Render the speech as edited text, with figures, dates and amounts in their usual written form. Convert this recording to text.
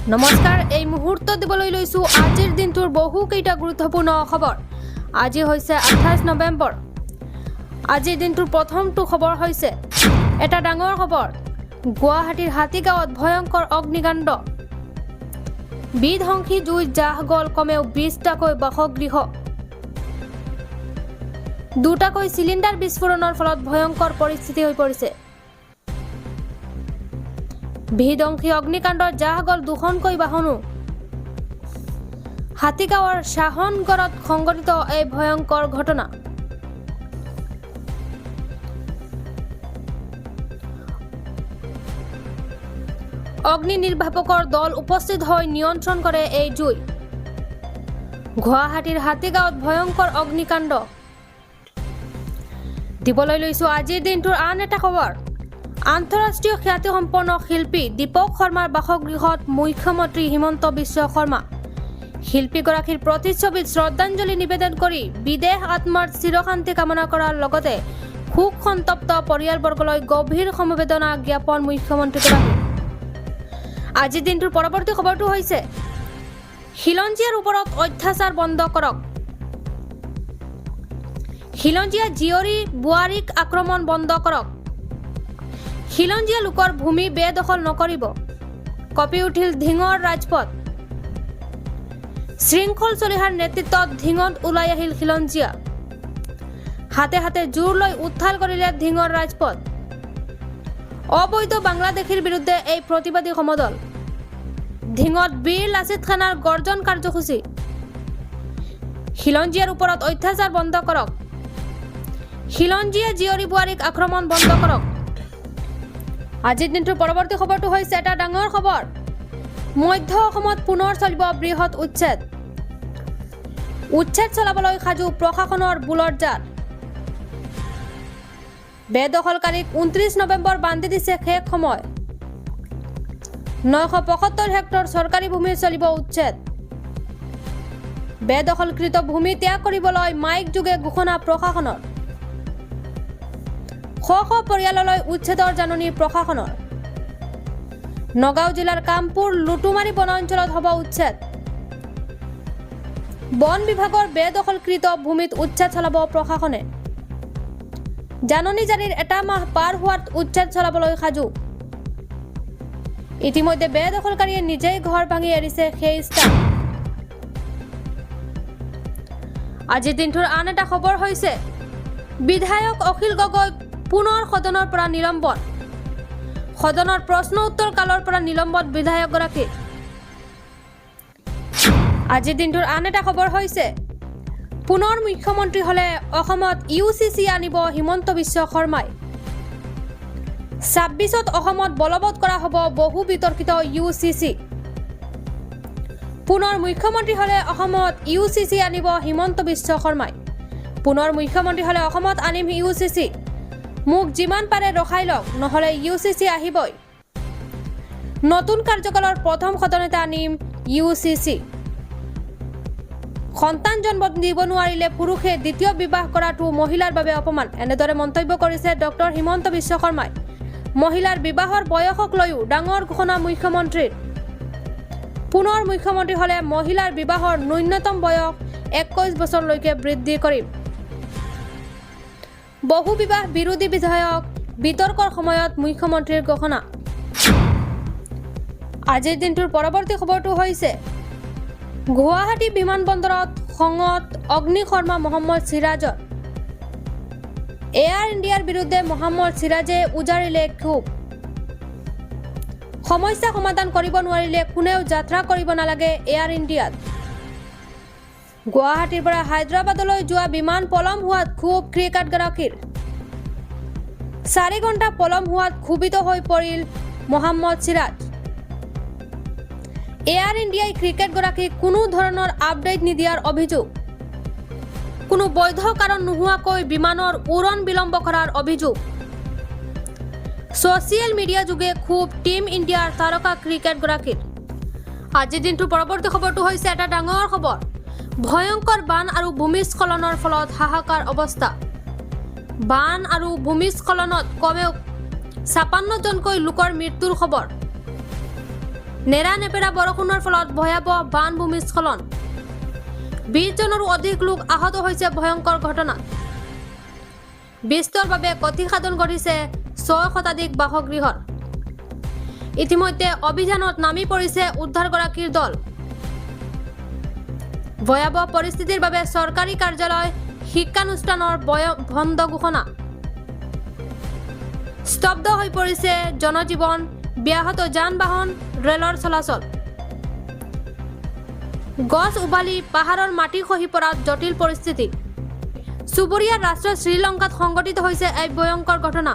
নমস্কাৰ এই মুহূৰ্ত দিবলৈ লৈছো আজিৰ দিনটোৰ বহু কেইটা গুৰুত্বপূৰ্ণ খবৰ। আজি হৈছে 28 নৱেম্বৰ। আজিৰ দিনটোৰ প্ৰথমটো খবৰ হৈছে এটা ডাঙৰ খবৰ। গুৱাহাটীৰ হাতীগাঁৱত ভয়ংকৰ অগ্নিকাণ্ড। বিধ্বংসী জুইত জাহ গ'ল কমেও 20টাকৈ বাসগৃহ। দুটাকৈ চিলিণ্ডাৰ বিস্ফোৰণৰ ফলত ভয়ংকৰ পৰিস্থিতি হৈ পৰিছে। বিধ্বংসী অগ্নিকাণ্ডত জাহ গ'ল দুখনকৈ বাহনো। হাতীগাঁৱৰ শাহনগৰত সংঘটিত এই ভয়ংকৰ ঘটনা। অগ্নি নিৰ্বাপকৰ দল উপস্থিত হৈ নিয়ন্ত্ৰণ কৰে এই জুই। গুৱাহাটীৰ হাতীগাঁৱত ভয়ংকৰ অগ্নিকাণ্ড। দিবলৈ লৈছো আজিৰ দিনটোৰ আন এটা খবৰ। আন্তঃৰাষ্ট্ৰীয় খ্যাতিসম্পন্ন শিল্পী দীপক শৰ্মাৰ বাসগৃহত মুখ্যমন্ত্ৰী হিমন্ত বিশ্ব শৰ্মা। শিল্পীগৰাকীৰ প্ৰতিচ্ছবিত শ্ৰদ্ধাঞ্জলি নিবেদন কৰি বিদেশ আত্মাৰ চিৰশান্তি কামনা কৰাৰ লগতে শোক সন্তপ্ত পৰিয়ালবৰ্গলৈ গভীৰ সমবেদনা জ্ঞাপন মুখ্যমন্ত্ৰীগৰাকী। আজিৰ দিনটোৰ পৰৱৰ্তী খবৰটো হৈছে খিলঞ্জীয়াৰ ওপৰত অত্যাচাৰ বন্ধ কৰক। খিলঞ্জীয়া জীয়ৰী বোৱাৰীক আক্ৰমণ বন্ধ কৰক। খিলঞ্জীয়া লোকৰ ভূমি বেদখল নকৰিব। কঁপি উঠিল ধিঙৰ ৰাজপথ। শৃংখল চলিহাৰ নেতৃত্বত ধিঙত ওলাই আহিল খিলঞ্জীয়া। হাতে হাতে জোৰ লৈ উত্থাল কৰিলে ধিঙৰ ৰাজপথ। অবৈধ বাংলাদেশীৰ বিৰুদ্ধে এই প্ৰতিবাদী সমদল। ধিঙত বীৰ লাচিত খানাৰ গৰ্জন কাৰ্যসূচী। খিলঞ্জীয়াৰ ওপৰত অত্যাচাৰ বন্ধ কৰক। খিলঞ্জীয়া জীয়ৰী বোৱাৰীক আক্ৰমণ বন্ধ কৰক। আজিৰ দিনটোৰ পৰৱৰ্তী খবৰটো হৈছে এটা ডাঙৰ খবৰ। মধ্য অসমত পুনৰ চলিব বৃহৎ উচ্ছেদ। উচ্ছেদ চলাবলৈ সাজু প্ৰশাসনৰ বুলৰ জাল। বেদখলকাৰীক 29 নৱেম্বৰ বান্ধি দিছে শেষ সময়। 975 হেক্টৰ চৰকাৰী ভূমিৰ চলিব উচ্ছেদ। বেদখলকৃত ভূমি ত্যাগ কৰিবলৈ মাইক যোগে ঘোষণা প্ৰশাসনৰ। শ শ পৰিয়াললৈ উচ্ছেদৰ জাননী প্ৰশাসনৰ। নগাঁও জিলাৰ কামপুৰ লুটুমাৰী বনাঞ্চলত হ'ব উচ্ছেদ। বন বিভাগৰ বেদখলকৃত ভূমিত উচ্ছেদ চলাব প্ৰশাসনে। জাননী জাৰিৰ এটা মাহ পাৰ হোৱাত উচ্ছেদ চলাবলৈ সাজু। ইতিমধ্যে বেদখলকাৰীয়ে নিজেই ঘৰ ভাঙি এৰিছে সেই স্থান। আজিৰ দিনটোৰ আন এটা খবৰ হৈছে বিধায়ক অখিল গগৈ পুনৰ সদনৰ পৰা নিলম্বন। সদনৰ প্ৰশ্ন উত্তৰ কালৰ পৰা নিলম্বন বিধায়কগৰাকী। আজিৰ দিনটোৰ আন এটা খবৰ হৈছে পুনৰ মুখ্যমন্ত্ৰী হলে অসমত UCC আনিব হিমন্ত বিশ্ব শৰ্মাই। 26ত অসমত বলবৎ কৰা হ'ব বহু বিতৰ্কিত UCC। পুনৰ মুখ্যমন্ত্ৰী হলে অসমত UCC আনিব হিমন্ত বিশ্ব শৰ্মাই। পুনৰ মুখ্যমন্ত্ৰী হলে অসমত আনিম UCC। মোক যিমান পাৰে ৰখাই লওক, নহলে UCC আহিবই। নতুন কাৰ্যকালৰ প্ৰথম সদনতে আনিম UCC। সন্তান জন্ম দিব নোৱাৰিলে পুৰুষে দ্বিতীয় বিবাহ কৰাটো মহিলাৰ বাবে অপমান, এনেদৰে মন্তব্য কৰিছে ডক্টৰ হিমন্ত বিশ্ব শৰ্মাই। মহিলাৰ বিবাহৰ বয়সক লৈও ডাঙৰ ঘোষণা মুখ্যমন্ত্ৰীৰ। পুনৰ মুখ্যমন্ত্ৰী হলে মহিলাৰ বিবাহৰ ন্যূনতম বয়স 21 বছৰলৈকে বৃদ্ধি কৰিম। বহু বিবাহ বিৰোধী বিধায়ক বিতৰ্কৰ সময়ত মুখ্যমন্ত্ৰীৰ ঘোষণা। আজিৰ দিনটোৰ পৰৱৰ্তী খবৰটো হৈছে গুৱাহাটী বিমানবন্দৰত খঙত অগ্নিশৰ্মা মহম্মদ সিৰাজৰ। এয়াৰ ইণ্ডিয়াৰ বিৰুদ্ধে মহম্মদ সিৰাজে উজাৰিলে ক্ষোভ। সমস্যা সমাধান কৰিব নোৱাৰিলে কোনেও যাত্ৰা কৰিব নালাগে এয়াৰ ইণ্ডিয়াত। গুৱাহাটীৰ পৰা হায়দৰাবাদলৈ যোৱা বিমান পলম হোৱাত ক্ষোভ ক্ৰিকেটাৰগৰাকীৰ। 4 ঘণ্টা পলম হোৱাত ক্ষোভিত হৈ পৰিল মহম্মদ সিৰাজ। এয়াৰ ইণ্ডিয়াই ক্ৰিকেটগৰাকীক কোনো ধৰণৰ আপডেট নিদিয়াৰ অভিযোগ। কোনো বৈধ কাৰণ নোহোৱাকৈ বিমানৰ উৰণ বিলম্ব কৰাৰ অভিযোগ। ছচিয়েল মিডিয়া যোগে ক্ষোভ টিম ইণ্ডিয়াৰ তাৰকা ক্ৰিকেটগৰাকীৰ। আজিৰ দিনটোৰ পৰৱৰ্তী খবৰটো হৈছে এটা ডাঙৰ খবৰ। ভয়ংকৰ বান আৰু ভূমিস্খলনৰ ফলত হাহাকাৰ অৱস্থা। বান আৰু ভূমিস্খলনত কমেও 56জনকৈ লোকৰ মৃত্যুৰ খবৰ। নেৰানেপেৰা বৰষুণৰ ফলত ভয়াৱহ বান ভূমিস্খলন 20 জনৰো অধিক লোক আহত হৈছে ভয়ংকৰ ঘটনাত বিস্তৰ বাবে ক্ষতিসাধন কৰিছে 6 শতাধিক বাসগৃহৰ ইতিমধ্যে অভিযানত নামি পৰিছে উদ্ধাৰগৰাকীৰ দল ভয়াৱহ পৰিস্থিতিৰ বাবে চৰকাৰী কাৰ্যালয় শিক্ষানুষ্ঠানৰ বন্ধ ঘোষণা স্তব্ধ হৈ পৰিছে জনজীৱন ব্যাহত যান-বাহন ৰেলৰ চলাচল গছ উভালি পাহাৰৰ মাটি খহি পৰাত জটিল পৰিস্থিতি চুবুৰীয়া ৰাষ্ট্ৰ শ্ৰীলংকাত সংঘটিত হৈছে এক ভয়ংকৰ ঘটনা